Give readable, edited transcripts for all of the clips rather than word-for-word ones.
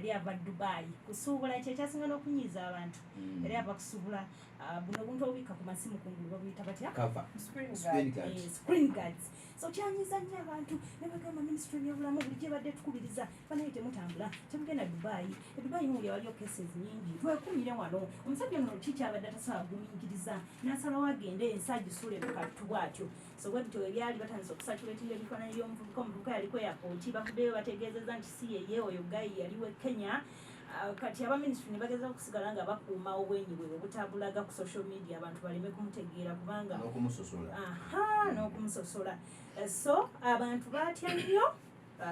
yali ava Dubai kusuubula ekyo ekyasinga n'okunyiiza abantu yali ava kusuubula buno buntu obubikka ku masimu kungulu babuyita batya screen guards so kyanyiiza nnyo abantu ne bagamba minisitule y'ebyobulamu buli gye badde tukubiriza banaye temutambula temugenda Dubai Dubai muli waliyo cases nyingi twekumire wano omusajja ono kikyabadde atasobola gumiikiriza n'asalawo agende ensi agisule bukattu bwatyo so bwe bityo ebyali batandise okusakulatinga ebifaananyi by'omuvubuka omuvubuka yali kweyapooti bavuddeyo bategeezeza nti si yeye oyo gayi yaliwo Kenya kati abaminisitule ne bagezaako okusigala nga bakuuma obwenyi bwe obutambulaga ku social media abantu baleme kumutegeera kubanga n'okumusosola so abantu baatya nnyo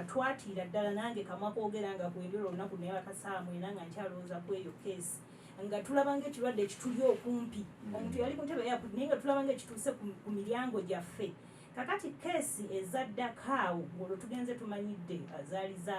twatiira ddala nange kamwa koogera nga kwebyo olunaku naye bakasaawa mwena nga nkyalowooza ku eyo keesi nga tulaba ng'ekirwadde ekituli okumpi omuntu yali ku ntebe yapu naye nga tulaba ng'ekituuse ku miryango gyaffe kakati keesi ezaddako awo ng'olwo tugenze tumanyidde zaali za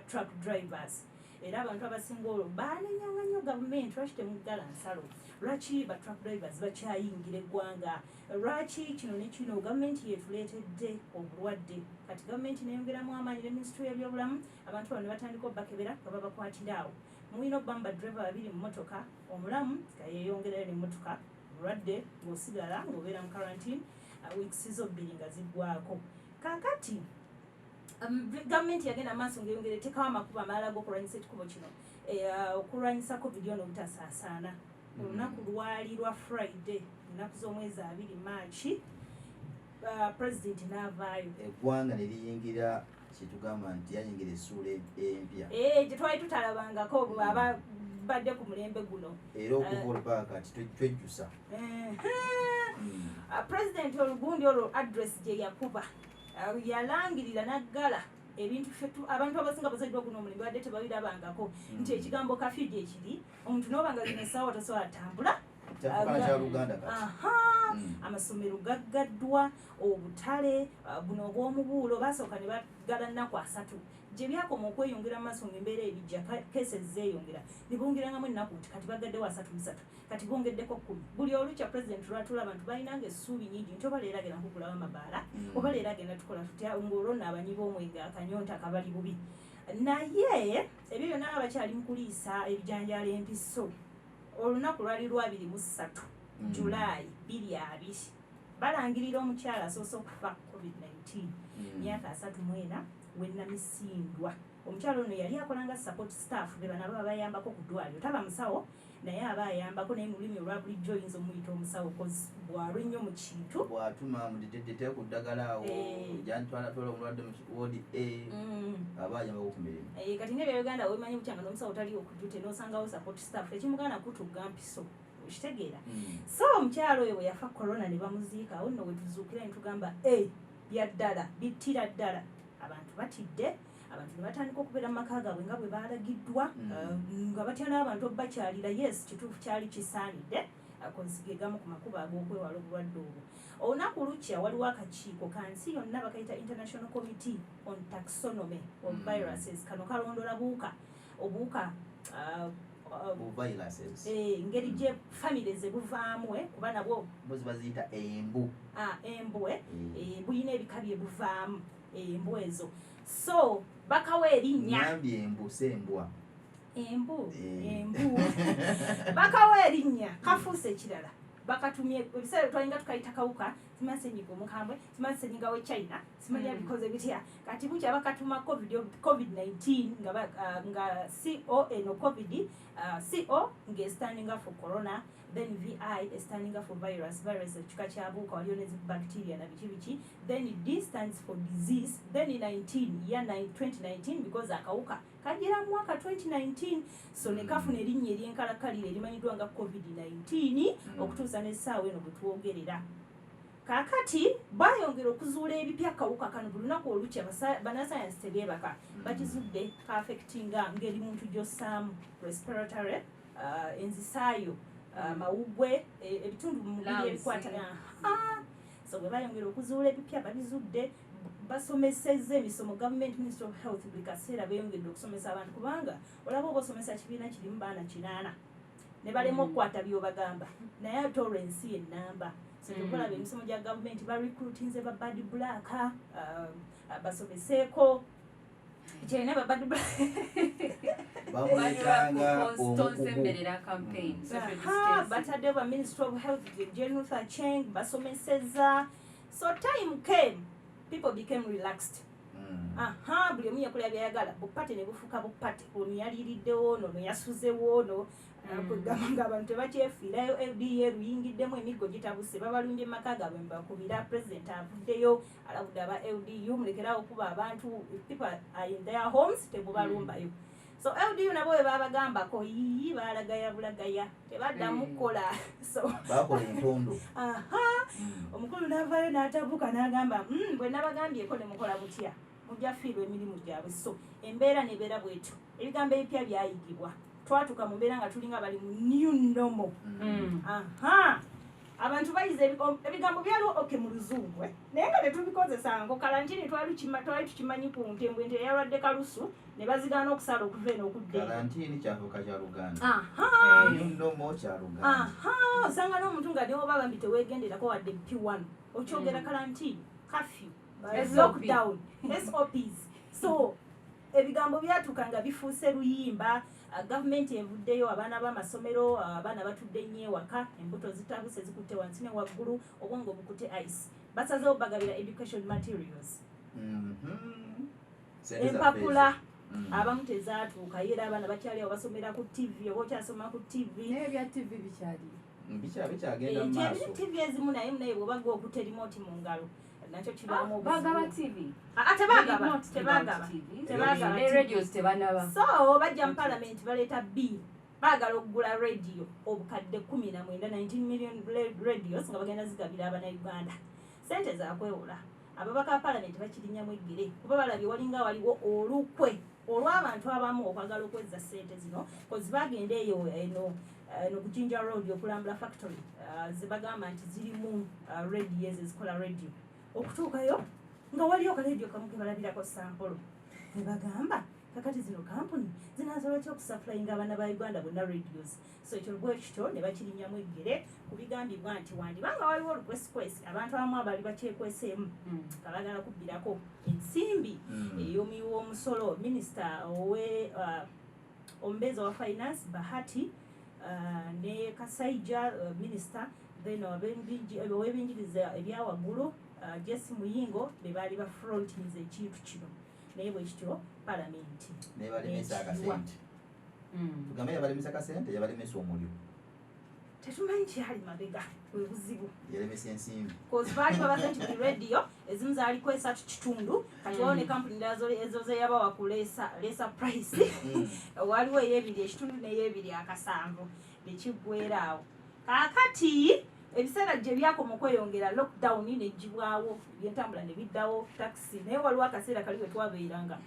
truck drivers era abantu abasinga olwo baanenyanga nnyo gavumenti lwaki temuggala nsalo lwaki ba truck drivers bakyayingira eggwanga lwaki kino ne kino gavumenti yetuleetedde obulwadde kati gavumenti neyongeramu amaanyi ne minisitule y'ebyobulamu abantu bano ne batandika obbakebera nga babakwatira awo mulina obamba driver babiri mu motoka omulamu nga yeeyongerayo n'emmotoka mulwadde ng'osigala ng'obeera mu quarantine weeks zo 2 nga ziggwako kakati gavumenti yagenda maaso ng'eyongera etekawo amakubo amalala g'okulwanyisa ekikubo kino okulwanyisa covid ono obutasaasaana olunaku lwali lwa Friday ennaku z'omwezi 2 Maachi pulezidenti n'avaayo eggwanga ne liyingira kyetugamba nti yayingira essuula empya gye twali tutalabangako aba badde ku mulembe guno era okuva olupaaka kati twejjusa pulezidenti olugundi olwo address gye yakuba yalangirira naggala ebintu abantu abasinga basaidwa guno omulembe badde tebabirabangako nti ekigambo kafyu gye kiri omuntu n'obanga lina essaawa tasobola tambula amasomero gaggaddwa obutale buno obw'omubuulo basooka ne baggala nnaku 3 gye byakoma okweyongera mu maaso ng'embeera ebijja cases zeeyongera ne bongerangamu ennaku nti kati baggaddewo 3 kati bongeddeko 10 buli olukya pulezidenti lwatula abantu balinanga essuubi nyingi nti oba leero agenda kugulawo amabaala oba leero agenda tukola tutya ng'olwonna abanyi b'omwenge akanyonta kabali bubi naye ebyo byonna nga bakyali mu kuliisa ebijanjaalo empiso olunaku lwali lwa 23 Julaayi 2020 balangirira omukyala asoose okufa covid-19 myaka 34 wennamisindwa omukyala ono yali akolanga support staff be bana baba bayambako ku ddwaliro taba musawo naye aba ayambako naye mu lulimi olwa bulijjo oyinza omuyita omusawo bwalwa ennyo mu kintu bw'atuma mudedete ku ddagala awo jantwala tola omulwadde mu wodi aba ayambako ku mirimu kati ng'ebya Uganda wemanyi butyanga n'omusawo tali okujjute n'osangawo support staff ekimugana kutugga mpiso okitegeera so omukyalo oyo bwe yafa corona ne bamuziika awo nno we tuzuukira ne tugamba byaddala bittira ddala abantu batidde abantu ne batandika okubeera mu maka gaabwe nga bwe baalagiddwa nga batya n'abantu obakyalira yes kituufu kyali kisaanidde akonzige gamu ku makubo ag'okwewala obulwadde obwo olunaku lukya waliwo akakiiko ka nsi yonna bakayita International Committee on Taxonomy of Viruses kano kalondola obuwuka engeri gye famire ze buvaamu kuba nabwo baziyita embu buyina ebika bye buvaamu embu ezo so bakawa erinnya embu bakawa erinnya kafuuse ekirala bakatumye ebiseera twalinga tukayita kawuka simanyi senyiga omukambwe simanyi senyiga we China simanyi abikoze bitya kati bukya bakatuma covid-19 nga CO eno covid CO nga standing for corona then VI standing for virus ekika kyabuuka waliyo ne bacteria na biki then D stands for disease then 19 year 2019 because akawuka kagira mu mwaka 2019 so ne kafuna erinnya eryenkalakalire erimanyiddwa nga covid-19 okutuusa n'essaawa eno bwe twogerera kakati bayongera okuzuula ebipya kawuka kano buli lunaku olukya bannasayansi tebyebaka bakizudde kaafectinga ngeri muntu gy'ossaamu respiratory enzisaayo mawugwe ebitundu mu mubiri ebikwata so bwe bayongera okuzuula ebipya babizudde basomesezza emisomo government ministry of health buli kaseera beeyongedde okusomesa abantu kubanga olaba oba osomesa kibiina kirimu baana 8 ne balema okukwata by'obagamba naye ate olw'ensi ennamba so tukolaba emisomo gya gavumenti barecruitinze ba bad black basomeseeko kyalina ba bad black bamuyitanga omusemberera campaign batadde Ministry of Health General Cheng basomeseza. So time came, people became relaxed. Buli omu yakola byayagala, bupate ne bufuuka bupate. Ono yaliiriddewo ono yasuzewo ono kwegamba ng'abantu tebakyefiirayo LDA luyingiddemu emiggo gitabuse babalumbye maka gaabwe mbakubira president avuddeyo alabudde aba LDU mulekerawo okuba abantu people are in their homes tebubalumbayo. So LDU nabo bwe babagambako yiyi balagaya bulagaya tebaddamu kukola. So bakola entondo. Omukulu n'avaayo n'atabuka n'agamba bwe nabagambyeko ne mukola mutya mujja fiirwa emirimu gyabwe. So embeera nebeera bwetyo, ebigambo ebipya byayigibwa, twatuka mu mbeera nga tulinga bali mu new normal. Abantu bayize ebigambo byaliwo mu luzungu naye nga tetubikozesa ngo kalantini twali tukimanyi ku ntembwe nti eyalwadde kalusu ne bazigaana okusala okuva eno okudde. Kalantini kyafuuka kya Luganda. New normal kya Luganda. Osanga n'omuntu nga newoba bambi teweegenderako wadde P1 okyogera kalantini, curfew, lockdown, SOPs. So ebigambo byatuka nga bifuuse luyimba. Gavumenti evuddeyo, abaana b'amasomero, abaana batudde nnyo ewaka, embuto zitabuse zikutte wansi ne waggulu, obwongo bukute ice. Basazeewo bagabira education materials. Empapula abamu tezaatuuka era abaana bakyali awo basomera ku TV, oba okyasoma ku TV. Naye ebya TV bikyali. Bikyagenda mu maaso. TV ezimu naye bw'oba gwe okutte remote mu ngalo. Nakyo kibaamu bagaba TV. Tebagaba. Ne radios tebanaba. So bajja mu parliament baleeta bill baagala okugula radio obukadde 19 19 million radios nga bagenda zigabira Abannayuganda. Sente zakwewola. Ababaka parliament bakirinnyamu eggere kuba balabye walinga waliwo olukwe olw'abantu abamu okwagala okwezza sente zino kozi bagenda eyo eno ku Jinja Road okulambula factory zibagamba nti zirimu radio ezikola radio. Okutuukayo nga waliyo kaleediyo kamu ke balabirako sampolo ne bagamba kakati zino kampuni zinasobola ki okusaplayinga abaana ba Uganda bonna radios. So ekyo bwe kityo ne bakirinnyamu eggere ku bigambibwa nti wandibanga waliwo olukwesikwesi abantu abamu abali bakyekweseemu kabagala kubbirako ensimbi ey'omuwi w'omusolo minisita omubeezi wa finance Bahati ne Kasaija minisita then ow'ebyenjigiriza ebyawaggulu Jesse Muyingo be baali ba frontinze ekintu kino naye bwe kityo palamenti nebalemesa akasente. Tugambe yabalemesa akasente yabalemesa omuliro. Tetumanyi kyali mabega bwe buzibu. Yalemesa ensimbi. Kozi baali babaze nti buli radio ezimu zaaliko 3 kati waliwo ne kampuni ezo ze yabawa ku lesa price. Waliwo ey'ebiri ekitundu n'ey'ebiri akasanvu nekiggweera awo. Kaakati ebiseera gye byakoma okweyongera lockdown n'eggibwawo ebyentambula ne biddawo taxi naye waliwo akaseera kali bwe twabeeranga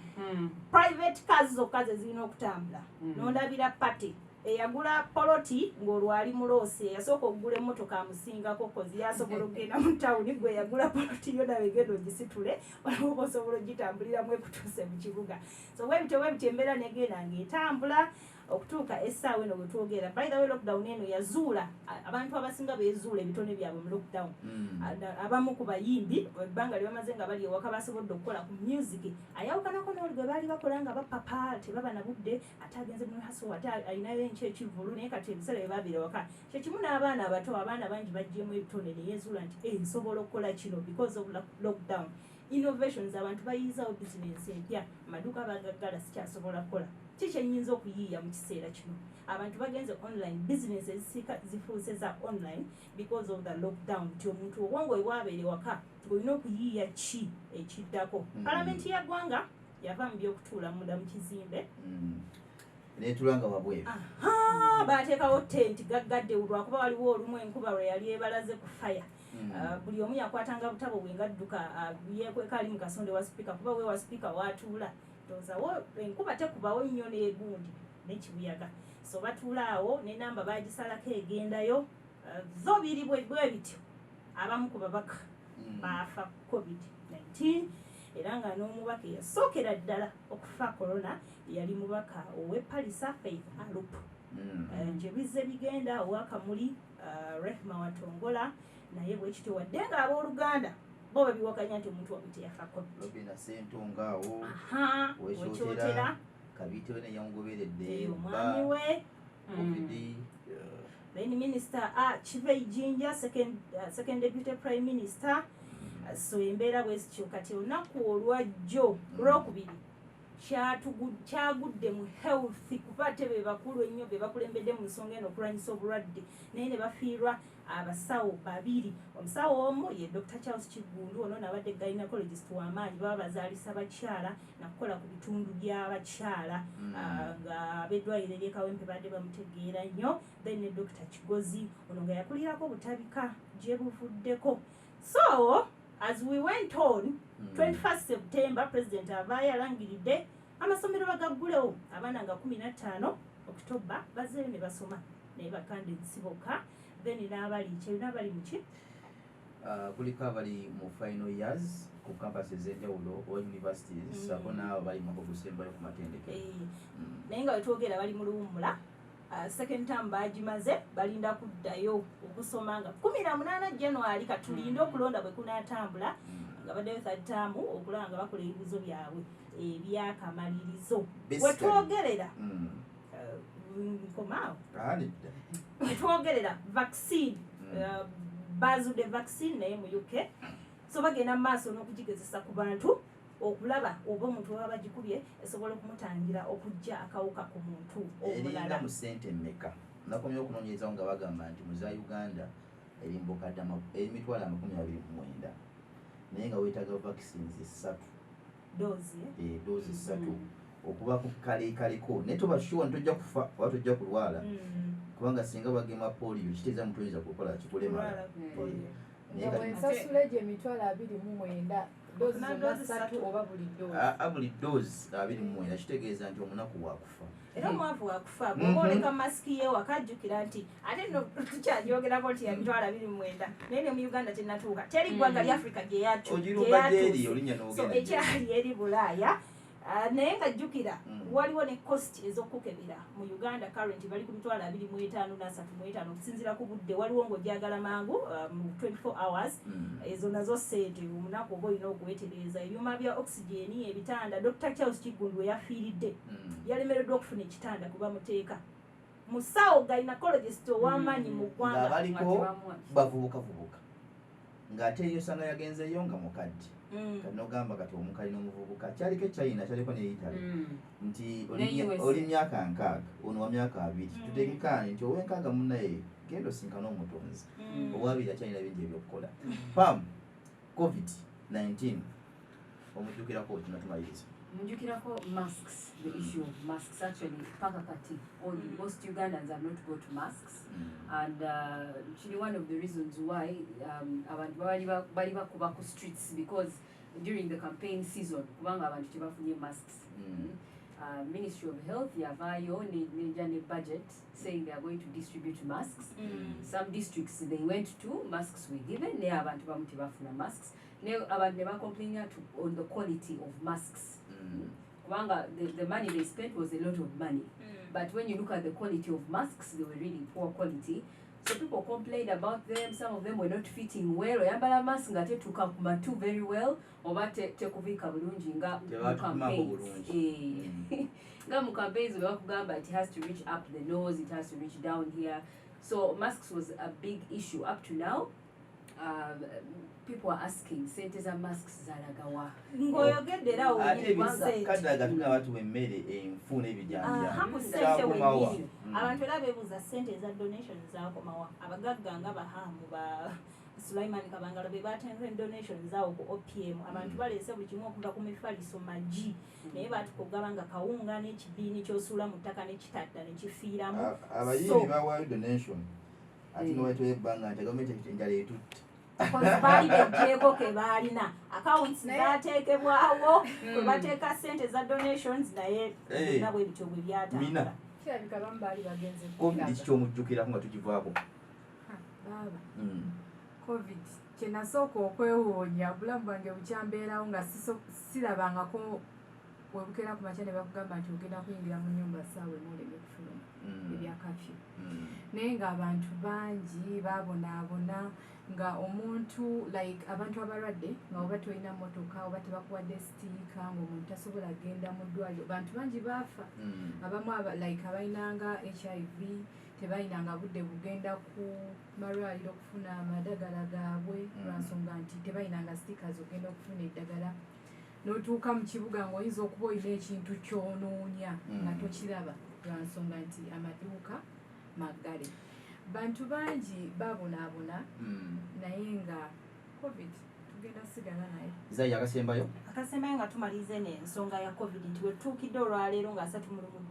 private cars zokka ze zirina okutambula n'ondabira pate eyagula poloti ng'olwali muloose yasooka okugula emmotoka amusingako kozi yasobola okugenda mu tawuni gwe yagula poloti yo nawe genda ogisitule waliwo oba osobola ogitambuliramu ekutuuse mu kibuga. So bwebityo embeera negenda ng'etambula okutuuka essaawa eno bwe twogera. By the way lockdown eno yazuula abantu abasinga beezuula ebitone byabwe mu lockdown. Abamu ku bayimbi ebbanga lye bamaze nga bali ewaka basobodde okukola ku music ayawukanako n'oli gwe baali bakola nga bapapa tebaba na budde ate agenze mu haso ate alinayo ekivulu naye kati ebiseera bye baabira ewaka kye kimu n'abaana abato abaana bangi baggyemu ebitone ne yeezuula nti nsobola okukola kino because of lockdown. Innovations abantu bayiyizawo bizinensi empya amaduuka bagaggala sikyasobola kukola. Kiki enyinza okuyiiya mu kiseera kino? Abantu bagenze online business ezisika zifuuse za online because of the lockdown. Ti omuntu obwongo bwe bwabeera ewaka olina okuyiiya ki ekiddako. Palamenti ya ggwanga yava mu by'okutuula munda mu kizimbe netulanga wabweru. Baateekawo tenti gaggadde lwakuba waliwo olumu enkuba lwe yali ebalaze ku fire. Buli omu yakwatanga butabo bwe ngadduka yeekweka ali mu kasonde wa sipiika kuba we wa sipiika waatuula ndowoozawo enkuba tekubawo nnyo n'egundi n'ekibuyaga. So batuula awo n'enamba baagisalako egendayo zo biri bwe bityo abamu ku babaka baafa COVID-19 era nga n'omubaka eyasookera ddala okufa corona yali mubaka ow'Epalisa Faith Alup. Gye bizze bigenda owakamuli Rehma Watongola naye bwe kityo wadde nga abooluganda bo babiwakanya nti omuntu wamu teyafa COVID. Robina Sentongaawo wekyotera Kabitewe ne yamugoberedde omwami we. Then Minister Chivey Jinja, second Deputy Prime Minister. So embeera bwesityo kati olunaku olwajjo olwokubiri kyagudde mu health kuba ate be bakulu ennyo be bakulembedde mu nsonga eno okulwanyisa obulwadde naye ne bafiirwa abasawo babiri. Omusawo omu ye Dr. Charles Kigundu, ono nabadde gynecologist w'amaanyi baba bazaalisa bakyala nakukola ku bitundu by'abakyala nga ab'eddwaliro ery'Ekawempe badde bamutegeera nnyo. Then ne Dr. Kigozi ono nga yakulirako obutabika gye buvuddeko. So as we went on 21st September President avaayo alangiridde amasomero bagaggulewo abaana nga 15 October bazeeyo ne basoma naye bakande nsiboka. Then n'abali muki kuliko abali mu final years ku campuses ez'enjawulo oba universities abo n'abo bali mu kusembayo ku matendekero naye nga wetwogera bali mu luwummula. Second term bagimaze balinda kuddayo okusoma nga 18 January katulinde okulonda bwe kunaatambula nga baddeyo third term okulaba nga bakola ebibuzo byabwe ebyakamalirizo. Wetwogerera nkomaawo wetwogerera vaccine bazude vaccine naye mu UK so bagenda mu maaso n'okugigezesa ku bantu okulaba oba omuntu baba bagikubye esobola okumutangira okujja akawuka ku muntu omulala. Mu ssente mmeka nakomye okunoonyerezawo nga bagamba nti mu za Uganda erimbokadde emitwalo 29 naye nga weetaaga vaccines 3 doozi 3 okuba ku kaleekaliko naye toba sure ntojja kufa oba tojja kulwala kubanga singa bagema polio kiteeza muntu oyinza kukola kikulemala. Ensasula egyo emitwalo 29 doozi zonna 3 oba buli doozi 29 kitegeeza nti omunaku waakufa. Era omwavu waakufa bw'oba oleka masiki ye wakajjukira nti ate nno tukyanjogerako nti emitwalo 29 naye ne mu Uganda tennatuuka teri ggwanga lya Africa gye yatuuse so ekyali eri Bulaaya. Naye nga jjukira waliwo ne cost ez'okukebera mu Uganda current bali ku mitwalo 25 na 35 okusinziira ku budde waliwo ng'ojagala mangu mu 24 hours ezo nazo ssente omunaku oba olina okuwetereza ebyuma bya oxygen ebitanda. Dr. Charles Kigundu yafiiridde yalemereddwa okufuna ekitanda kuba muteeka musawo gynecologist ow'amaanyi mu ggwanga baliko bavubuka ng'ate eyo sanga yagenzeyo nga mukadde kati n'ogamba kati omukali n'omuvubuka kyaliko China kyaliko ne Italy nti oli myaka 6 ono wa myaka 2 tuteekekane nti ow'enkaaga munnaye genda osinkana omutonzi obwabira China bingi ebyokukola. Pam COVID-19 omujjukirako tunatumaliriza Mujukirako masks, the issue of masks actually paka kati most Ugandans are not got masks and actually one of the reasons why abantu bali bakuba ku streets because during the campaign season kubanga abantu tebafunye masks. Ministry of Health yavayo ne budget saying they are going to distribute masks. Some districts they went to, masks were given, ne abantu bamu tebafuna masks. Ne abantu ne complaining on the quality of masks. Kubanga the money they spent was a lot of money. But when you look at the quality of masks, they were really poor quality. So people complained about them. Some of them were not fitting well. Oyambala mask nga tetuuka ku matu very well. Oba tekubika bulungi nga mu campaigns. Nga mu campaigns we bakugamba it has to reach up the nose, it has to reach down here. So masks was a big issue up to now. People are asking sente za masks zalagawa ngoyogedde era kaddaga tuna watu bemmere enfuna ebijanja hapo sente wengine abantu era bebuuza sente za donation zakomawa abagagga nga bahamu ba Sulaiman Kabangala be batenze donation zawo ku OPM abantu balese buli kimu okuva ku mifaliso maji naye batukugaba nga kawunga n'ekibiini ky'osuula mu ttaka n'ekitadda n'ekifiiramu abayimbi bawayo donation ati n'owetwa ebbanga nti gavumenti enjala etutte baali bejjeeko ke baalina accounts baateekebwawo kwe bateeka ssente za donations naye nga bwe bityo bwe byatambula kirabika bamu baali bagenze covid kyomujjukirako nga tukivaako baaba covid kyenasooka okwewoonya obulamu bwange bukyambeerawo nga sirabangako webukera ku makya ne bakugamba nti ogenda kuyingira mu nnyumba ssaawa emu oleme kufuluma ebya kafyu naye ng'abantu bangi babonaabona nga omuntu like abantu abalwadde nga oba tolina motoka oba tebakuwadde sitiika ng'omuntu tasobola genda mu ddwaliro bantu bangi baafa abamu like abalinanga HIV tebalinanga budde bugenda ku malwaliro okufuna amadagala gaabwe lwansonga nti tebalinanga sitiika zogenda okufuna eddagala n'otuuka mu kibuga ng'oyinza okuba olina ekintu kyonoonya nga tokiraba lwansonga nti amaduuka maggale bantu bangi babonaabona naye nga covid tugenda sigala naye Zayi akasembayo nga tumaliriza n'ensonga ya covid nti wetutuukidde olwaleero nga 3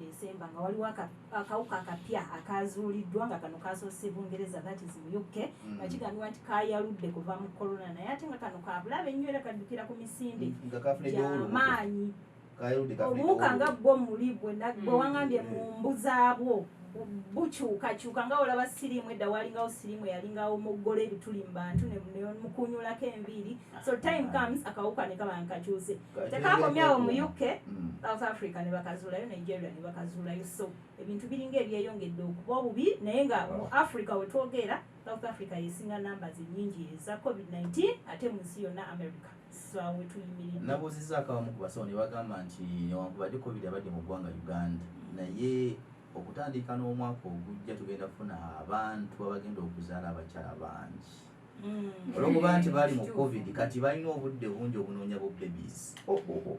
Desemba nga waliwo akawuka akapya akazuuliddwa nga kano kasoose Bungereza that is mu UK nga kigambibwa nti kayaludde kuva mu corona naye ate nga kano kabulabe nnyo era kaddukira ku misinde gy'amaanyi obuwuka nga bwo muli bwe wangambye mu mbu zaabwo bukyukakyuka nga olaba siriimu edda walingawo siriimu yalingawo muggole ebituli mu bantu nemukunyulako enviiri so time comes akawuka ne kaba nkakyuse tekakomyawo mu UK South Africa ne bakazuulayo Nigeria ne bakazuulayo so ebintu biringa ebyeyongedde okuba obubi naye nga mu Africa wetwogera South Africa yesinga numbers nnyingi eza COVID-19 ate mu nsi yonna America so wetuyimiridde nabuuzizza akawamu ku basawo ne bagamba nti newankubadde covid abadde mu ggwanga Uganda naye okutandika n'omwaka ogujja tugenda kufuna abantu abagenda okuzaala abakyala bangi olwokuba nti baali mu covid kati balina obudde bungi obunoonya bu babies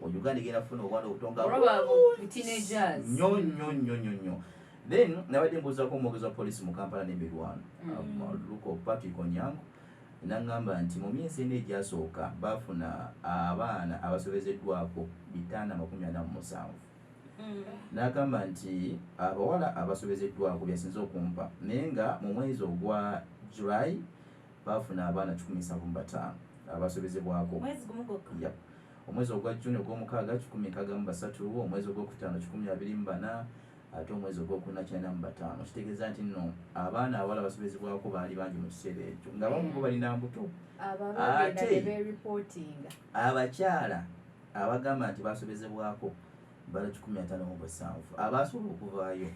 Uganda egenda kufuna obwana obutonga nnyo then nabadde mbuuzako omwogezi wa poliisi mu Kampala n'emirwano Luko Patrick Onyango nangamba nti mu myezi ena egyasooka bafuna abaana abasobezeddwako 547 n'agamba nti abawala abasobezeddwako byasinze okumpa naye nga mu mwezi ogwa July bafuna abaana 175 abasobezebwako omwezi ogwa June ogw'omukaaga 163 omwezi ogwokutaano 124 ate omwezi ogwokuna 95 kitegeeza nti nno abaana abawala abasobezebwako baali bangi mu kiseera ekyo nga bamu bo balina mbuto ate abakyala abagamba nti basobezebwako bala 157 abasobola okuvaayo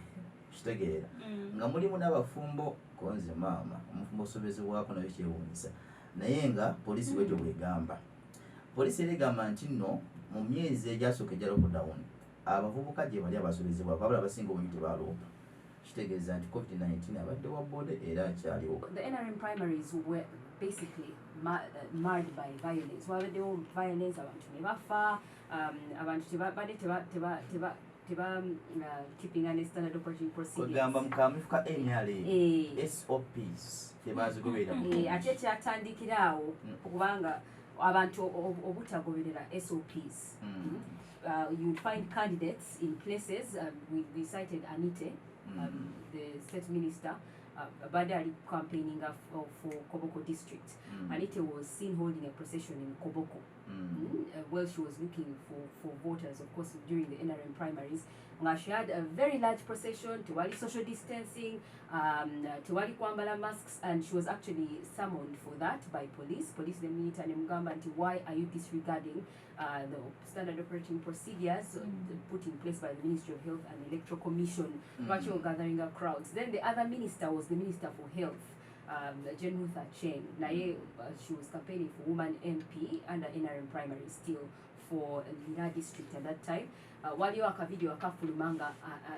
kitegeera nga mulimu n'abafumbo konze maama omufumbo osobezebwako nayo kyewuunyisa naye nga poliisi bwetyo bwegamba poliisi erigamba nti nno mu myezi egyasooka egya lockdown abavubuka gye bali abasobezebwako abala abasinga obungi tebaloopa kitegeeza nti covid-19 abadde wa bode era akyaliwo. The NRM primaries were basically marred by violence. Wabaddewo violence abantu ne bafa abantu badde teba keeping an standard operating procedures. Kugamba mukamufuka NRA SOPs tebazigobera ate kyatandikiraawo okubanga abantu obutagoberera SOPs. You find candidates in places. We cited Anite, the state minister, Badari campaigning for Koboko district. Anite was seen holding a procession in Koboko. Well, she was looking for voters, of course, during the NRM primaries. She had a very large procession, Tiwali social distancing, Tiwali kwambala masks, and she was actually summoned for that by police. Police then and Mugamba, why are you disregarding the standard operating procedures put in place by the Ministry of Health and Electoral Commission, virtual gathering of crowds. Then the other minister was the Minister for Health, Jen Ruther Cheng. She was campaigning for woman MP under NRM primary still for Lina district at that time. Waliwo akavideo akafulumanga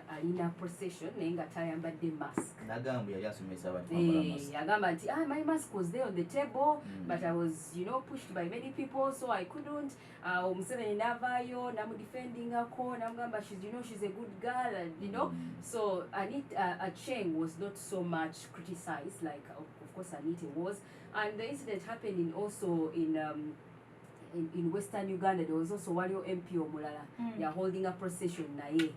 alina procession naye nga tayambadde mask. Nagamba yali asomesa abantu kwambala mask. Yagamba nti my mask was there on the table, but I was pushed by many people, so I couldn't. Omuseveni navaayo namudefendingako namugamba she's a good girl, and so Anita Cheng was not so much criticized like of course Anita was. And the incident happened also in Western Uganda. There was also Walio MP Omulala. They are holding a procession naye.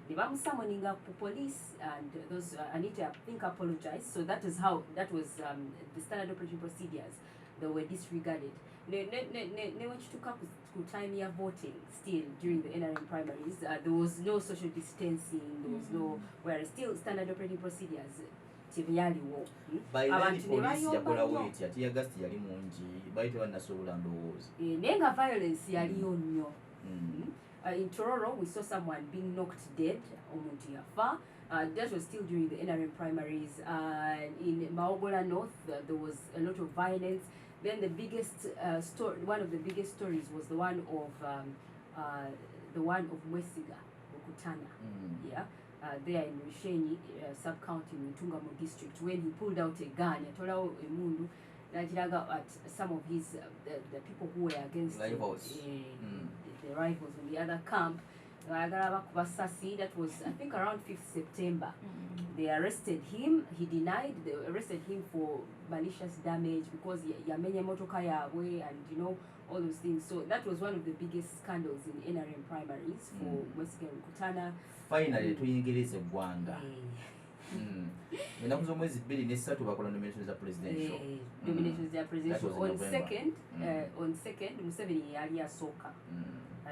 They were summoning up police, and those Anita I think apologized. So that was the standard operating procedures that were disregarded. They went to time year voting still during the NRM primaries. There was no social distancing. There was no still standard operating procedures. Abantu police yakola wait ati August yali mungi bayite banasobola ndowooza nenga violence yaliyo nnyo In Tororo, we saw someone being knocked dead, omuntu yafa. That was still during the NRM primaries. In Maogola North, there was a lot of violence. Then the biggest one of the biggest stories was the one of Mwesiga, Okutana. Yeah, there in Rushenyi sub-county in Tungamo district, when he pulled out a gun, at some of his the people who were against rivals. The rivals in the other camp. That was, I think, around 5th September. They arrested him. He denied. They arrested him for malicious damage because yamenye motoka yawe and all those things. So that was one of the biggest scandals in NRM primaries for Mwesiga Rukutana. Finally, tuyingirize eggwanga. Ennaku z'omwezi 2 bakola nominations za presidential. Nominations za presidential. On second, Museveni yali asooka.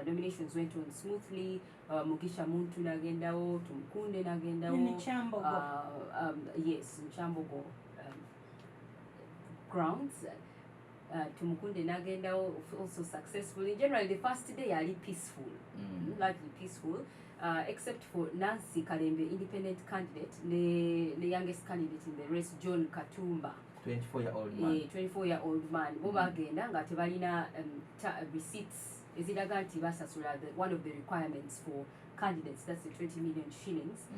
Nominations went on smoothly. Mugisha Muntu nagendawo, Tumukunde nagendawo. Yes, Nchambogo grounds. Tumukunde nagendawo also successful. In general, the first day yali peaceful, largely peaceful. Except for Nancy Kalembe, independent candidate, the youngest candidate in the race, John Katumba. 24-year-old man. 24-year-old man. Bobagenda nga tebalina receipts. Eziraga nti basasula one of the requirements for candidates, that's the 20 million shillings.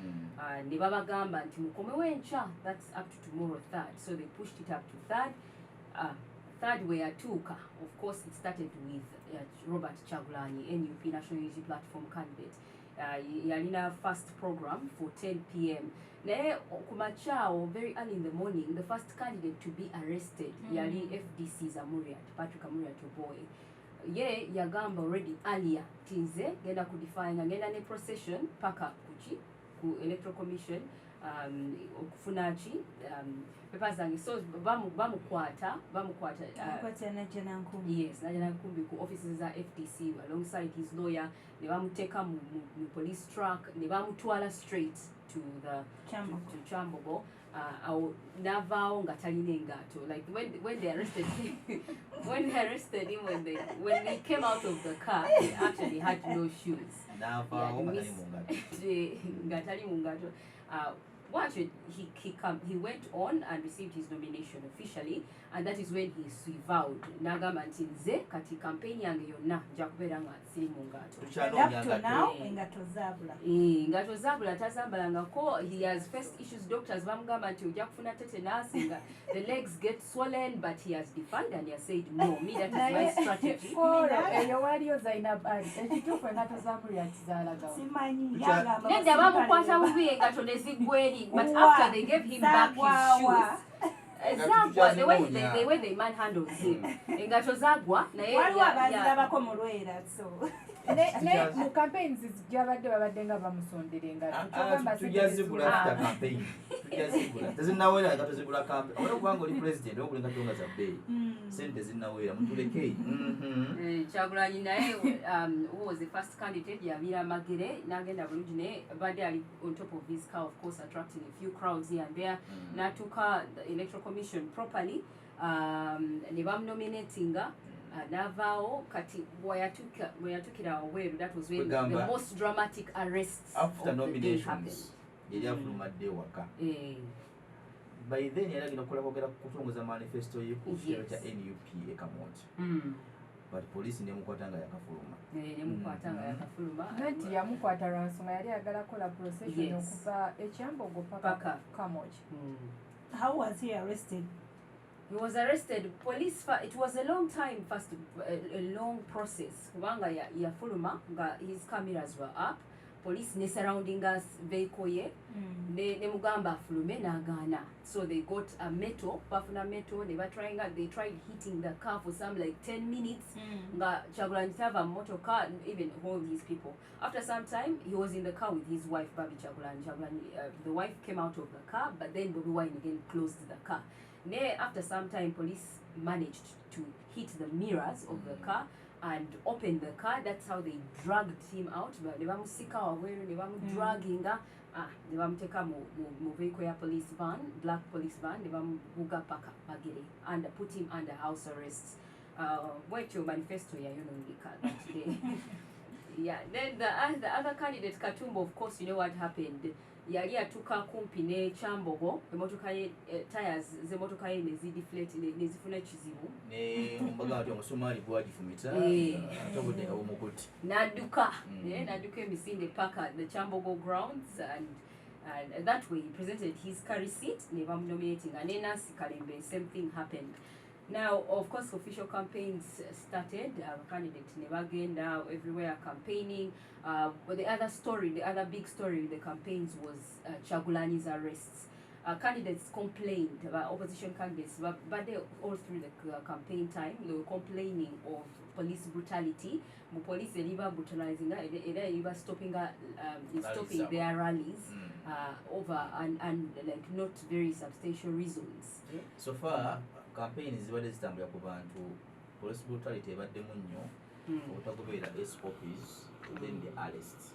Ne babagamba nti mukomewo enkya, that's up to tomorrow 3rd. So they pushed it up to 3rd. 3rd we atuuka. Of course, it started with Robert Chagulanyi, NUP National Unity Platform candidate. Yalina first program for 10 p.m. Naye kumachao, very early in the morning, the first candidate to be arrested, yali FDC Amuriat, Patrick Amuriat Oboy. Ye yagamba already earlier tinze genda kudifanya ngenda ne procession paka ku electoral commission okufuna chi papers zange, so bamukwata yes Najana Nkumbi ku offices za FDC alongside his lawyer, ne bamuteka mu police truck, ne bamutwala straight to the Chambogo. Navao nga talina engato. Like when they arrested him, when he came out of the car, he actually had no shoes. Navao ngatali mungato. He went on and received his nomination officially, and that is when he vowed nagamba nti nze kati campaign yange yonna nja kubeera nga siri mu ngato zabula tazambalangako. He has faced issues. Doctors bamugamba nti ojja kufuna tetanus, the legs get swollen, but he has defied and he has said no, me that is my strategy. Nedda bamukwata bubi engato ne ziggweri, but after they gave him back his shoes. Zagwa, the way they manhandled him. Engato zagwa na mu campaigns gyabadde babadde nga bamusondera engato tujazigula after campaign. Tujazigula tezinnawera engato zigula campaign. Oba kubanga oli president okuli engato nga za bbeeyi sente zinnawera mutulekei. Kyagulanyi naye who was the first candidate yabira Magere n'agenda bulungi naye badde ali on top of his car, of course attracting a few crowds here and there. N'atuuka the electoral commission properly, ne bamunominatinga. Navao kati bweyatukira Waweru, that was when the most dramatic arrests after of nominations yali afulumadde waka. By then yali agenda kukolera kutongoza manifesto ye ku kiro kya NUP ekamoti. But police nemukwata nga yakafuluma. Nti yamukwata lwa nsonga yali agala kola procession okuva ekyambogo paka Kamoji. How was he arrested? He was arrested. Police, it was a long time first, a long process. Kubanga yafuluma nga his cameras were up. Police ne surrounding us vehicle ye. Ne mugamba afulume n'agaana. So they got a metal, bafuna metal. They tried hitting the car for some like 10 minutes. Nga Kyagulanyi tava motoka, even all these people. After some time, he was in the car with his wife, Babi Kyagulanyi. The wife came out of the car, but then Bobi Wine again closed the car. After some time, police managed to hit the mirrors of the car and open the car. That's how they dragged him out. They were dragging mu vehicle ya police van, black police van. They were buga paka Magere and put him under house arrest. Wait your manifesto ya today. Yeah, then the other candidate Katumba, of course, you know what happened. Yali atuka kumpi ne Kyambogo, emotoka ye tires zemotoka ye nezidiflate nezifuna kizibu. Ne mbaga ati omusumali gwagifumita atobodde omukuti. Naduka, naduka emisinde paka the Kyambogo grounds and that way he presented his car receipt, ne nominating and then Nancy Kalembe, same thing happened. Now, of course, official campaigns started. Candidates Nebagenda everywhere campaigning. But the other big story with the campaigns was Chagulani's arrests. Candidates complained about opposition candidates, but they all through the campaign time they were complaining of police brutality. The police are brutalizing, they stopping their rallies over and like not very substantial reasons. So far. Campaign zibadde zitambula ku bantu police brutality ebaddemu nnyo obutagoberera SOPs then the arrest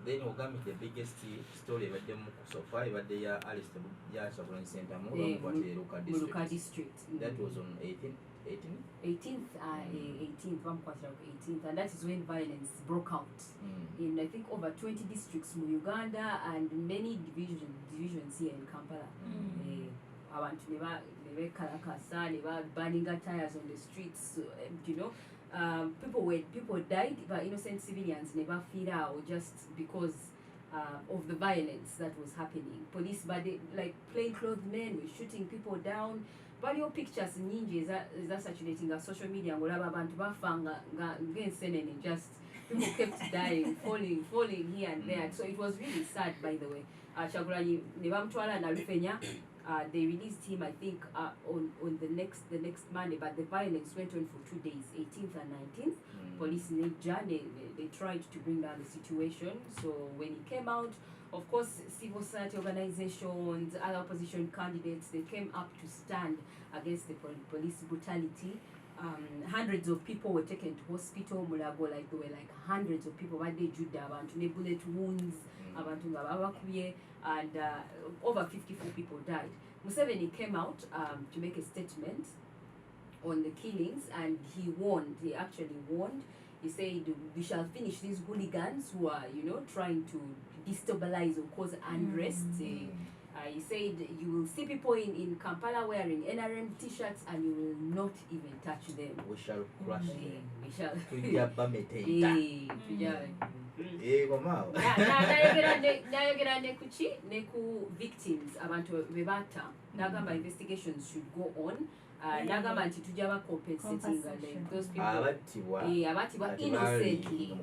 then ogambye the biggest story ebaddemu so far ebadde ya arrest ya Chagulani Center mu Luka district that was on 18th, and that is when violence broke out in I think over 20 districts in Uganda and many divisions here in Kampala. Abantu they were burning tires on the streets, you know. People died, but innocent civilians never feel out just because of the violence that was happening. Police, but like plainclothes men were shooting people down. But your pictures nyingi is circulating on social media. Just people kept dying, falling here and there. So it was really sad, by the way. Chagulani Nebamtwala na Rufenya. They released him, I think, on the next Monday, but the violence went on for 2 days, 18th and 19th. Police in Jan, they tried to bring down the situation. So when he came out, of course, civil society organizations, other opposition candidates, they came up to stand against the police brutality. Hundreds of people were taken to hospital. Mulago, like there were like hundreds of people. But they juda abantu ne bullet wounds, abantu ngabakuye, and over 54 people died. Museveni came out to make a statement on the killings, and he warned. He actually warned. He said, "We shall finish these hooligans who are, trying to destabilize or cause unrest." He said, "You will see people in Kampala wearing NRM t-shirts and you will not even touch them. We shall crush them. We shall." Nayogera neku victims abantu bebata nagamba investigations should go on. Nagamba nti tujja compensating those people abattibwa innocently.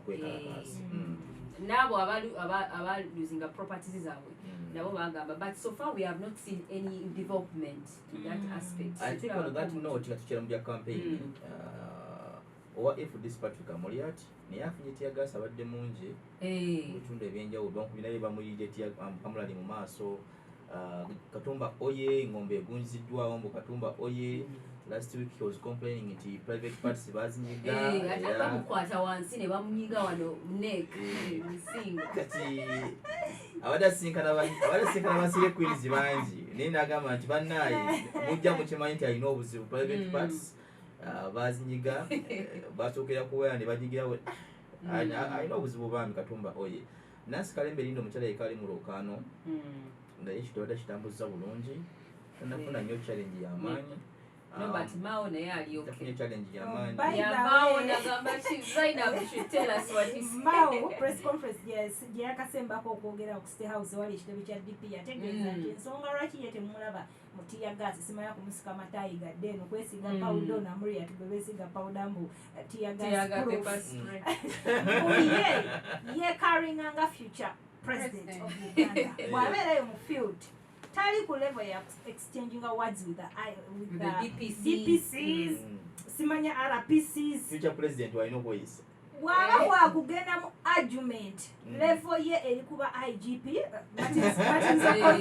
Nabo aba losing properties zaabwe nabo bagamba, but so far we have not seen any development in that aspect. I think on that note tukira mu campaign what if this Patrick Amoliat naye afunye tiagas abadde mungi mutundu ebyenjawulo donc binaye bamuyidde amulali mu maaso. Katumba oye ngombe egunziddwawo mbu Katumba oye. Last week he was complaining nti private parts bazinyiga ate bamukwata wansi ne bamunyiga wano neck misingo kati abadasinkana basire queens bangi naye nagamba nti bannaye mujja mukimanyi nti alina obuzibu private parts bazinyiga basookera kuwera ne banyigirawo alina obuzibu bambi Katumba oye. Nancy Kalembe lindo omukyala yekali mu Lwokaano naye kitobadde kitambuza bulungi nafuna nnyo challenge y'amaanyi. No, but Mao naye ali okay. Challenge y'amaanyi. Mao nagamba Zainab should tell us what he said. Mao press conference gye yakasembako okwogera ku State House wali ekitebe kya DP yategeeza nti ensonga lwaki ye temulaba mu teargas simanya kumusika matayi gadde eno kwesiga powder namuli yatugwe besiga powder mbu teargas ye carrying anga future president of Uganda. Bwabeerayo mu field tali ku level ya exchanging awards with the DPCs simanya RPCs future president wa ino voice waba wakugenda mu argument level ye eri kuba IGP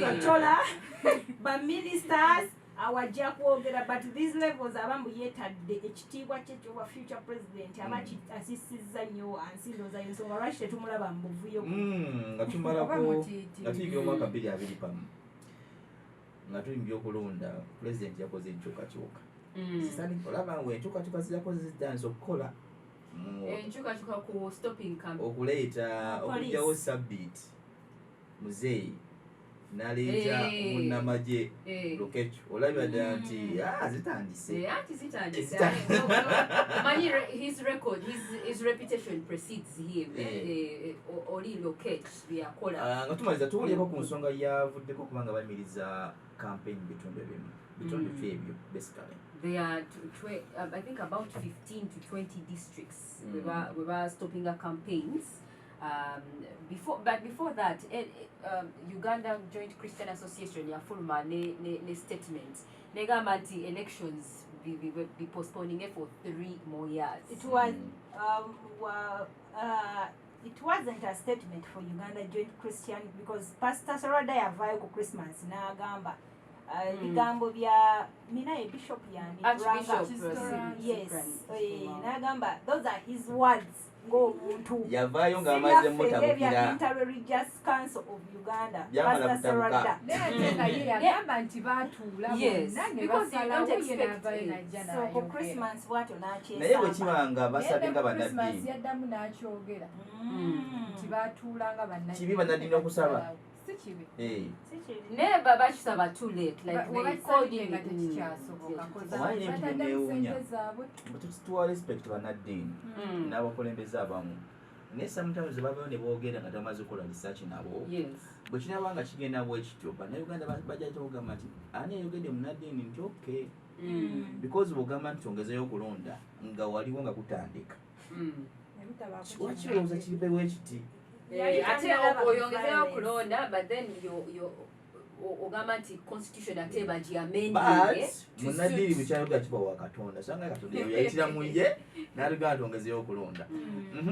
controller ba ministers awajja kwogera, but these levels abambu yetadde ekitiibwa kye wa future president abachi asisiza nnyo ansindo za ensonga lwaki tetumulaba mu buvuyo nga tumalako nga tuyigira omwaka 2020 pamu nga tuli mbyokulonda president yakoze enkyukakyuka sisani olaba we enkyukakyuka ziyakoze zidanza okukola enkyukakyuka ku stopping camp okuleeta okujjawo sabbiiti muzeeyi n'aleeta munnamagye Lukecho olabira ddala nti zitandise manyi his record his reputation precedes him oli Lukecho byakola nga tumaliza tuwulyeko ku nsonga yavuddeko kubanga bayimiriza campaign bitundu ebimu bitundu ebyo basically there are I think about 15 to 20 districts we were stopping our campaigns before that Uganda Joint Christian Association yafuluma ne statements negamba nti elections be postponing it for 3 more years. It wasn't a statement for Uganda Joint Christian because Pastor Sarada yavayo ku Christmas n'agamba bigambo bya minaye bishop yani yes n'agamba those are his words ng'omuntu yavaayo ng'amaze mutabukira Inter-Religious Council of Uganda Pastor Sarada yagamba nti baatuula bonna ne basalawo so ku Christmas bwatyo n'akyesamba naye bwe kibanga basabye nga bannaddiini yaddamu n'akyogera nti baatuula nga bannaddiini kibi bannaddiini okusaba naye bakisaba too late tuwa respect bannaddiini n'abakulembeze abamu naye sometimes babayo ne boogera nga tamaze okukola research nabo bwe kinaba nga kigenda bwekityo bannayuganda bajja tokugamba nti ani ayogedde munnaddiini nti okay because bwogamba nti ongezeyo okulonda nga waliwo nga kutandika wakirowooza kibe bwekiti ate oyongezeyo okulonda but then ogamba nti constitution ate bagiamendinge munnaddiini bukyayoga kiba wa Katonda so nga Katonda yayitira mu ye n'alugamba nti ongezeyo okulonda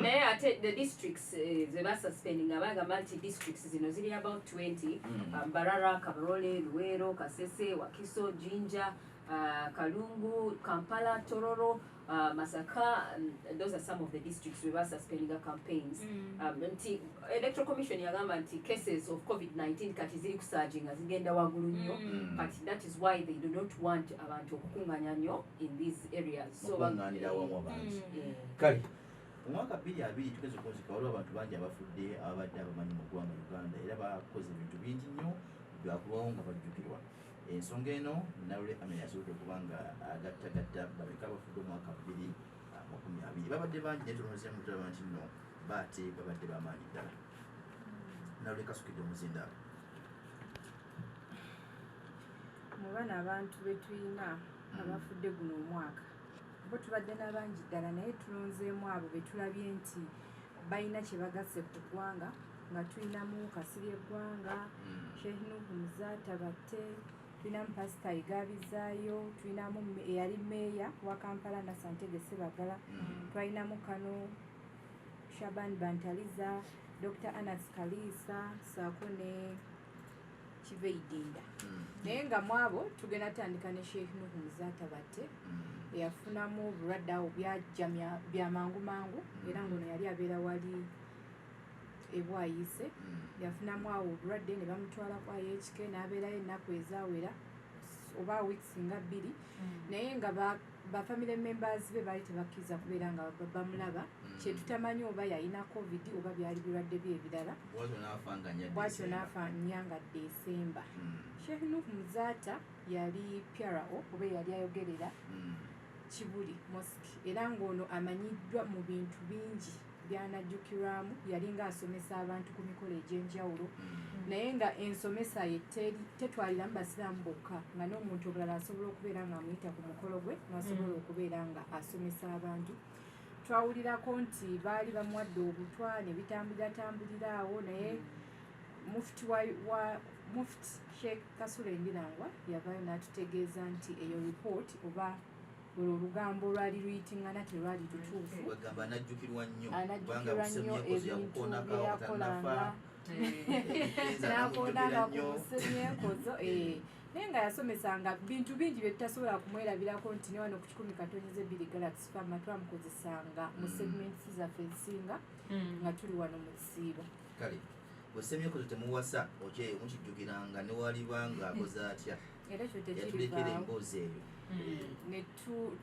naye ate the districts ze basuspending abagamba nti districts zino ziri about 20 Mbarara, Kabarole, Luwero, Kasese, Wakiso, Jinja, Kalungu, Kampala, Tororo, Masaka, those are some of the districts we were suspending our campaigns. Electoral Commission yagamba nti cases of COVID-19 kati ziri kusaging azigenda waggulu nnyo but that is why they do not want abantu okukunganya nnyo in these areas so bakunganira awamu abangi kale omwaka 2020 tugeze okwozika waliwo abantu bangi abafudde ababadde abamanyi mu ggwanga Uganda era bakoze ebintu bingi nnyo byakubawo nga bajjukirwa ensonga eno nawule amenya asobodde okuba nga agattagatta babeka abafudde omwaka 2020 babadde bangi naye tulonzemu tulaba nti nno baate babadde bamaanyi ddala nawule kasukidde omuzindaalo mu bana abantu betulina abafudde guno omwaka bo tubadde n'abangi ddala naye tulonzeemu abo betulabye nti balina kye bagasse ku ggwanga nga tulinamu Kasirye Eggwanga, Sheikh Nuhu Muzata Batte, tulinamu Pastor Igabizaayo, tulinamu eyali meeya wa Kampala na Santege Sebagala, tulinamu kano Shaban Bantaliza, Dr. Anas Kalisa, saako ne Kiveidinda. Naye nga mu abo tugenda tandika ne Sheikh Nuhu Muzata Batte yafunamu obulwadde awo byajja bya mangu mangu era ngono yali abeera wali ebwayise yafunamu awo obulwadde ne bamutwala kwa YHK n'abeerayo ennaku ezaawera oba weeks nga 2 naye nga ba family members be baali tebakkiriza kubeera nga bamulaba kyetutamanyi oba yalina covid oba byali birwadde bye ebirala bwatyo n'afa nyanga Desemba. Sheikh Nuhu Muzata yali PRO oba yali ayogerera Kibuli Mosque era ng'ono amanyiddwa mu bintu bingi byanajjukirwamu yali ng'asomesa abantu ku mikolo egy'enjawulo naye nga ensomesa ye tetwaliramu basiraamu bokka nga n'omuntu obulala asobola okubeera nga amuyita ku mukolo gwe n'asobola okubeera nga asomesa abantu. Twawulirako nti baali bamuwadde obutwa ne bitambulira awo naye mufti Sheikh Kasule Ngirangwa yavaayo n'atutegeeza nti eyo report oba olugambo lwali luyitingana terwali tutuufu anajjukirwa nnyo ebintu byeyakolanga n'akoonanga ku busemyekozo naye nga yasomesanga bintu bingi bye tutasobola kumwerabirako nti ne wano ku 10 Galaxy Farm twamukozesanga mu segments zaffe ezisinga nga tuli wano mu Kisiiba. Kale busemyekozo temuwasa mukijjukiranga ne waliba ng'akoze atya era kyo yatulekera emboozi eyo ne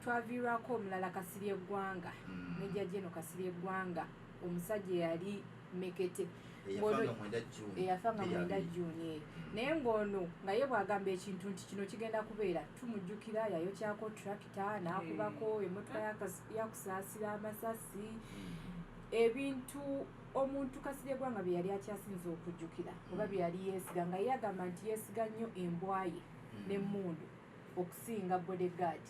twavirwako omulala Kasirye Eggwanga ne jjajja eno Kasirye Eggwanga omusajja yali Mekete eyafanga mwenda June naye ng'ono nga ye bw'agamba ekintu nti kino kigenda kubeera tumujjukira yayokyako tractor n'akubako emmotoka yakusaasira amasasi ebintu omuntu Kasirye Eggwanga bye yali akyasinza okujjukira oba bye yali yeesiga nga ye agamba nti yeesiga nnyo embwaye n'emmundu okusinga bodyguard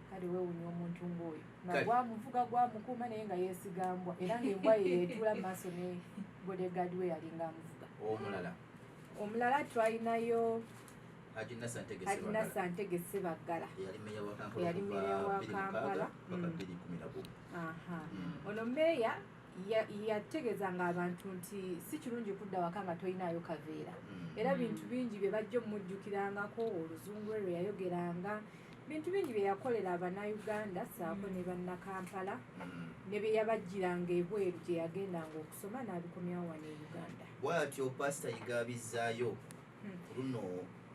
kale weewunya omuntu ng'oyo nga gwamuvuga gwamukuuma naye nga yeesiga mbwa era ng'embwa ye yeetuula mu maaso ne bodyguard we yali ng'amuvuga omulala twalinayo Hajina Santege Sebaggala eyali mmeeya wa Kampala ono mmeeya yategeezanga abantu nti si kirungi kudda waka nga tolinaayo kaveera era bintu bingi bye bajja omujjukirangako oluzungu lwe yayogeranga bintu bingi bye yakolera Abannayuganda saako ne Bannakampala ne bye yabajjiranga ebweru gye yagendanga okusoma n'abikomyawo wano e Uganda. Bw'atyo Pastor Igabizaayo luno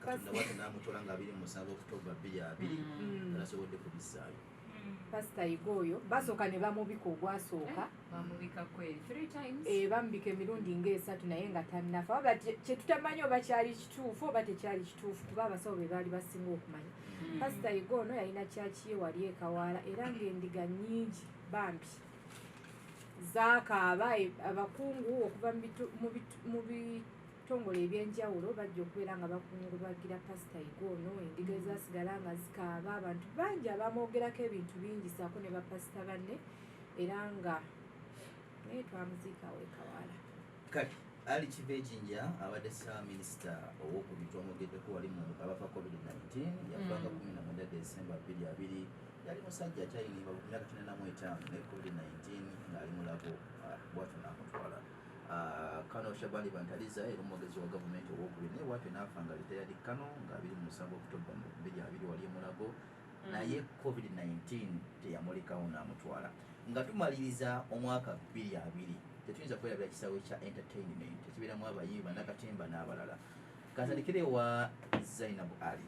Katonda bw'atyo n'amutola nga 27 Oktoba 2020 alasobodde kubissaayo. Pastor Igoyo basooka ne bamubika ogwasooka bamubika kweri 3 times bamubika emirundi ng'esatu naye nga tannafa wabula kye tutamanyi oba kyali kituufu oba tekyali kituufu kuba abasawo be baali basinga okumanya. Pastor Igono yalina kyaki ye wali ekawaala era ng'endiga nnyingi bambi zaakaaba abakungu okuva mu bitongole ebyenjawulo bajja okubeera nga bakungubagira Pastor Igono endiga ezasigala nga zikaaba abantu bangi abamwogerako ebintu bingi saako ne bapasita banne era nga naye twamuziikawo ekawaala. Kati Ali Kibejinja abadde Minisita ow'okubiri twamwogeddeko wali mu abafa COVID-19 yavanga 19 Desemba 2020 yali musajja akyayinibwa ku myaka 45 ne COVID-19 ng'ali mu labo bw'atyo n'amutwala. Kano Shabani Bantaliza era omwogezi wa gavumenti ow'okubiri naye bw'atyo n'afa nga retired Kano nga 27 Oktoba 2020 wali mu labo naye COVID-19 teyamulekawo n'amutwala. Nga tumaliriza omwaka 2020 tetuyinza kwerabira kisaawe kya entertainment ekibeeramu abayimbi Bannakatemba n'abalala. Katandikire wa Zainabu Ali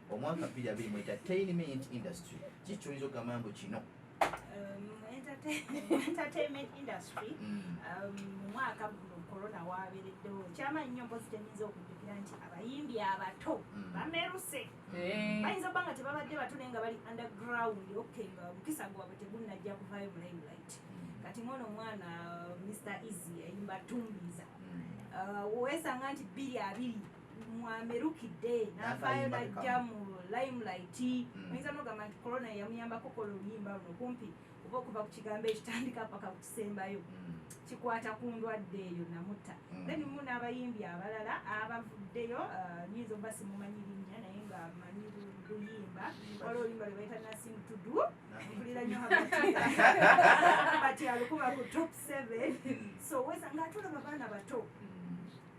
omwaka 2020 mu entertainment industry kikyinza okugamba mbu kino entertainment industry mwaka guno corona wabeereddewo kyamaanyi nnyo mpozi teminza okujjukira nti abayimbi abato bameruse bayinza okuba nga tebabadde bato naye nga bali underground okay nga mukisa gwabwe tegunnajja kuvaayo mu limelight kati ngono omwana Mr. Easy yayimba Tumbiza weesanga nti 2020 mwamerukidde n'afaayo najja mu limelight oyinza n'ogamba nti corona yamuyambako kola oluyimba luno kumpi oba okuva ku kigambo ekitandika paka ku kisembayo kikwata ku ndwadde eyo namutta then mu n'abayimbi abalala abavuddeyo nyinza oba simumanyi linnya naye nga manyi luyimba wala oluyimba lwe bayita Nothing to Do mpulira nnyo bati alukuba ku top 7 so wesanga atulaba baana bato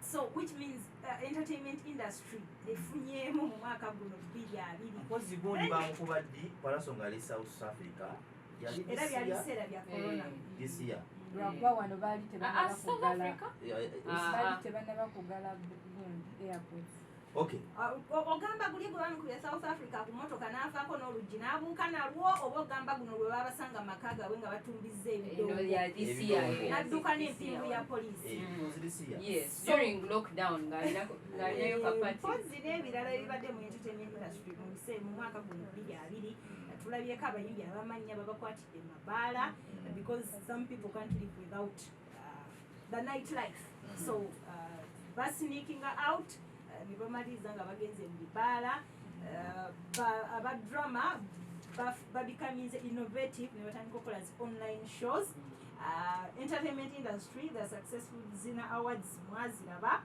so which means entertainment industry efunyemu mu mwaka guno 2020 mpozi gundi bamukubaddi palasonga ali South Africa era byali biseera bya corona this year lwakuba wano baali tebannaba kugala airport. Okay. Ogamba guli gwe bamukubya South Africa ku motoka n'avaako n'oluggi n'abuuka nalwo oba ogamba guno lwe babasanga mu maka gaabwe nga batumbizza ebidongo n'adduka n'empingu ya poliisi. Yes, during lockdown ng'alinayo kapati. Mpozi n'ebirala ebibadde mu entertainment industry mu mwaka guno 2020 tulabyeko abayimbi abamanya babakwatidde mu mabaala because some people can't live without the nightlife. So sneaking out nibamaliriza nga bagenze mu bibaala abadrama babikamize innovative ne batandika okukola online shows. Entertainment industry, the successful Ziziino Awards mwaziraba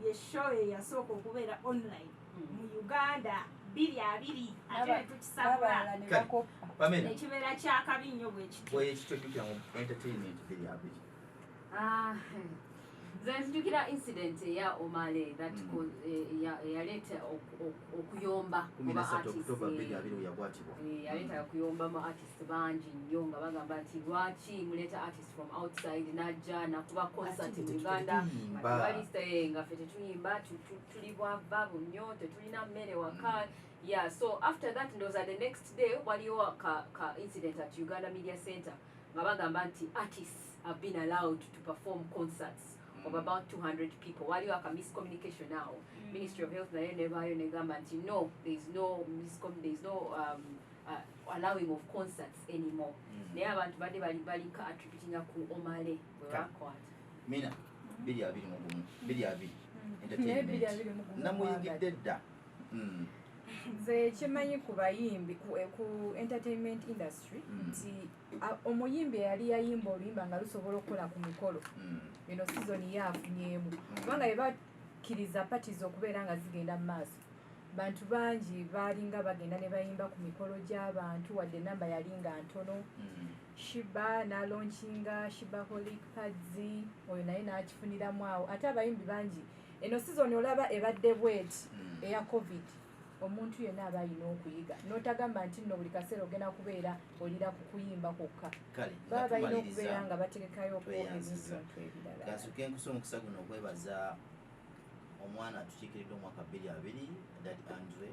ye show eyasooka okubeera online mu Uganda 2020 ate tukisabula ekibeera kyakabi nnyo bwe kityo mu entertainment 2020. Zenjukira incident ya Omale that yaleta okuyomba kuba artist yaleta kuyomba ma artist banji nnyo nga bagamba nti lwaki muleta artist from outside najja nakuba concert mu Uganda bali nga fete tuyimba tuli bwava nnyo tetulina mmere waka. Yeah, so after that ndoza the next day waliwo ka incident at Uganda Media Center nga bagamba nti artists have been allowed to perform concerts of about 200 people. While you have a miscommunication now, Ministry of Health no, there is no allowing of concerts anymore. They haven't attributing ku Omale. Mina, entertainment. Namuyingidde dda. Nze kimanyi ku bayimbi ku entertainment industry nti omuyimbi yali yayimba oluyimba nga lusobola okukola ku mikolo eno season yafunyeemu kubanga bebakkiriza parties okubeera nga zigenda mu maaso bantu bangi baalinga bagenda ne bayimba ku mikolo gy'abantu wadde enamba yali nga ntono. Shiba n'alaunchinga Shibaholic Pads oyo naye n'akifuniramu awo ate abayimbi bangi eno season olaba ebadde bweti eya covid omuntu yenna aba alina okuyiga n'otagamba nti nno buli kaseera ogenda kubeera olira ku kuyimba kwokka baba balina okubeera nga bategekayo ebintu ebirala. Kasuke nkusa omukisa guno okwebaza omwana atukiikiridde omwaka 2020 Daddy Andre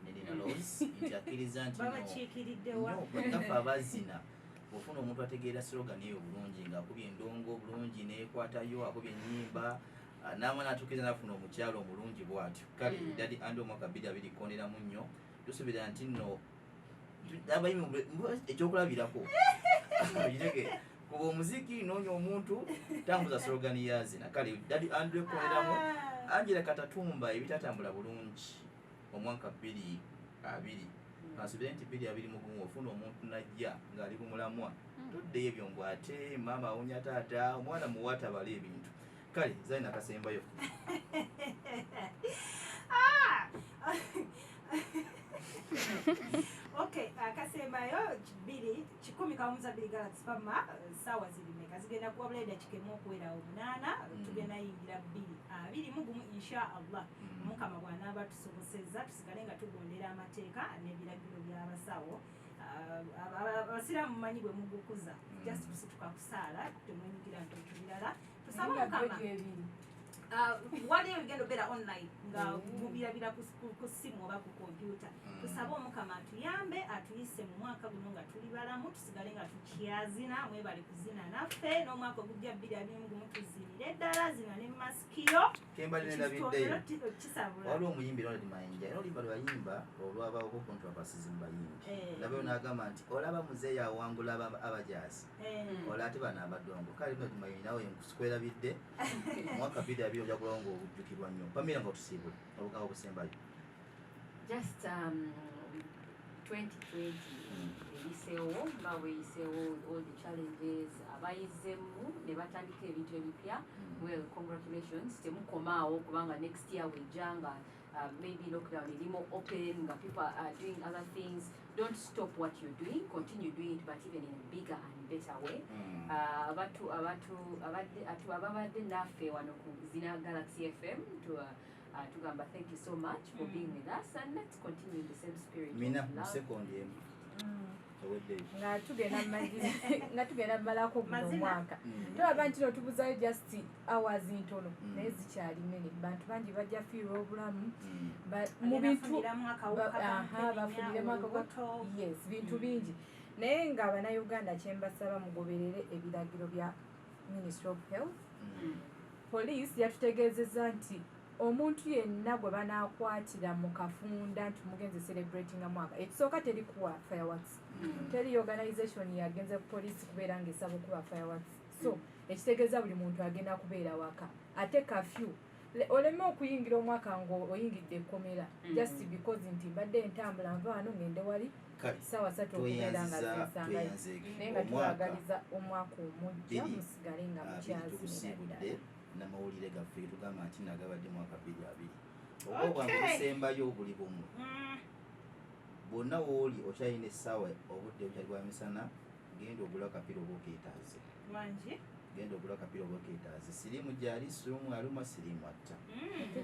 ne Nina Rose nti akkiriza nti bagafa abazina ofuna omuntu ategeera slogan eyo bulungi ng'akubye endongo bulungi neekwatayo akubye ennyimba n'amwana atukiriza n'afuna omukyalo omulungi bw'atyo. Kale Daddy Andre omwaka 2020 konderamu nnyo tusuubira nti nno abayimbi ekyokulabirako ogitege kuba omuziki noonya omuntu tambuza slogan yazina. Kale Daddy Andre konderamu Angela Katatumba ebitatambula bulungi omwaka 2020 asubire nti 2020 mugumu ofuna omuntu najja ng'ali ku mulamwa tuddeyo ebyo mbu ate maama awunya taata omwana muwata bala ebintu. Kale Zaina kasembayo. Okay, kasembayo 10 kawunza 2 Galaxy Pama sawa zilimeka zigenda kuwa blade chikemo okuwera 8 tugenda yingira 2 mugumu insha Allah mukama bwana abatusoboseza tusigale nga tugondera amateeka n'ebiragiro by'abasawo abasiramu manyi bwe mugukuza just tusituka kusaala tumwenyigira nto tubirala tusaba mukama wali ebigendo bera online nga mubirabira ku simu oba ku computer tusaba omukama atuyambe atuyise mu mwaka guno nga tuli balamu tusigale nga tukyazina mwebale kuzina naffe n'omwaka ogujja 2020 tuzinire ddala zina ne maskiro kembali na bidde wali omuyimbi Ronald Mayinja olimba lwayimba olwabawo ko controversies mbayimbi nabo n'agamba nti olaba muzeeyi awangula abajaasi olate bana abadongo kale Ronald Mayinja nawe nkusikwera bidde mwaka 2020 ojja kulongo obujjukirwa nnyo pamira nga otusiibula obugawo obusembayo just 2020 ebiseewo nga weeyiseewo all the challenges abayizemu ne batandika ebintu ebipya well congratulations temukomaawo kubanga next year wejanga maybe lockdown elimu open nga people are doing other things. Don't stop what you're doing, continue doing it, but even in a bigger and better way. Ababadde naffe wano ku Zina Galaxy FM to Gamba, thank you so much for being with us, and let's continue in the same spirit. Mina second year. nga tugenda malako guno mwaka tulaba nti tubuzayo just hours ntono naye zikyali nene bantu bangi bajja fiirwa obulamu mu bintu bafuniremu akabuto yes bintu bingi naye nga Abannayuganda kyembasaba mugoberere ebiragiro bya Ministry of Health. Police yatutegeezezza nti omuntu yenna gwe banaakwatira mu kafunda nti mugenze celebrating mwaka ekisooka teri kuwa fireworks teri organization yagenze ku police kubeera ng'esaba okuba fireworks so ekitegeeza buli muntu agenda kubeera waka ate kafyu oleme okuyingira omwaka ng'oyingidde ekkomera just because nti mbadde entambula nva wano ngende wali sawa 3 okubeera nga zesangayo naye nga twagaliza omwaka omujja musigale nga mukyazimira n'amawulire gaffe tugamba nti nagabadde mwaka 2020 oba bwangusembayo buli bumu bonna wooli okyalina essaawa obudde bukyali bwa misana genda ogula kapiro oba okeetaaze manji genda ogula akapiira obweketaaze siriimu gyali siriimu aluma siriimu atta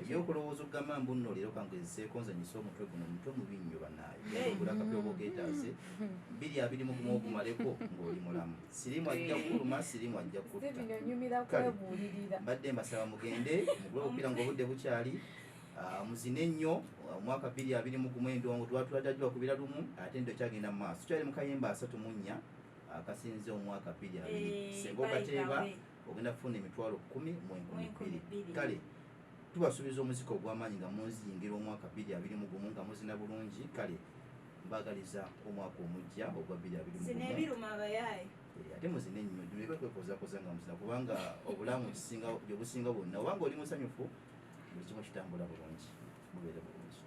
ebyokulowooza okugamba mbu nno leero kangezeseeko nzanyisa omutwe guno omutwe mubi nnyo bannaayo genda ogula akapiira obweketaaze 2 ogumaleko ng'oli mulamu siriimu ajja kuluma siriimu ajja kutta mbadde mbasaba mugende mugule obupiira ng'obudde bukyali muzine nnyo omwaka 2021 endongo twatulajjajwa kubira lumu ate ndo kyagenda mu maaso kyali mu kayemba 34 akasinze omwaka 20 singa okateeba ogenda kufuna emitwalo 10 mu 12 kale tubasuubiza omuzika ogw'amaanyi nga munziyingira omwaka 2021 nga muzina bulungi kale mbagaliza omwaka omujja ogwa 2021 ate muzine nnyo tuleke kwekozakoza nga muzina kubanga obulamu gye businga bwonna obanga oli musanyufu buli kimu kitambula bulungi mubeere bulungi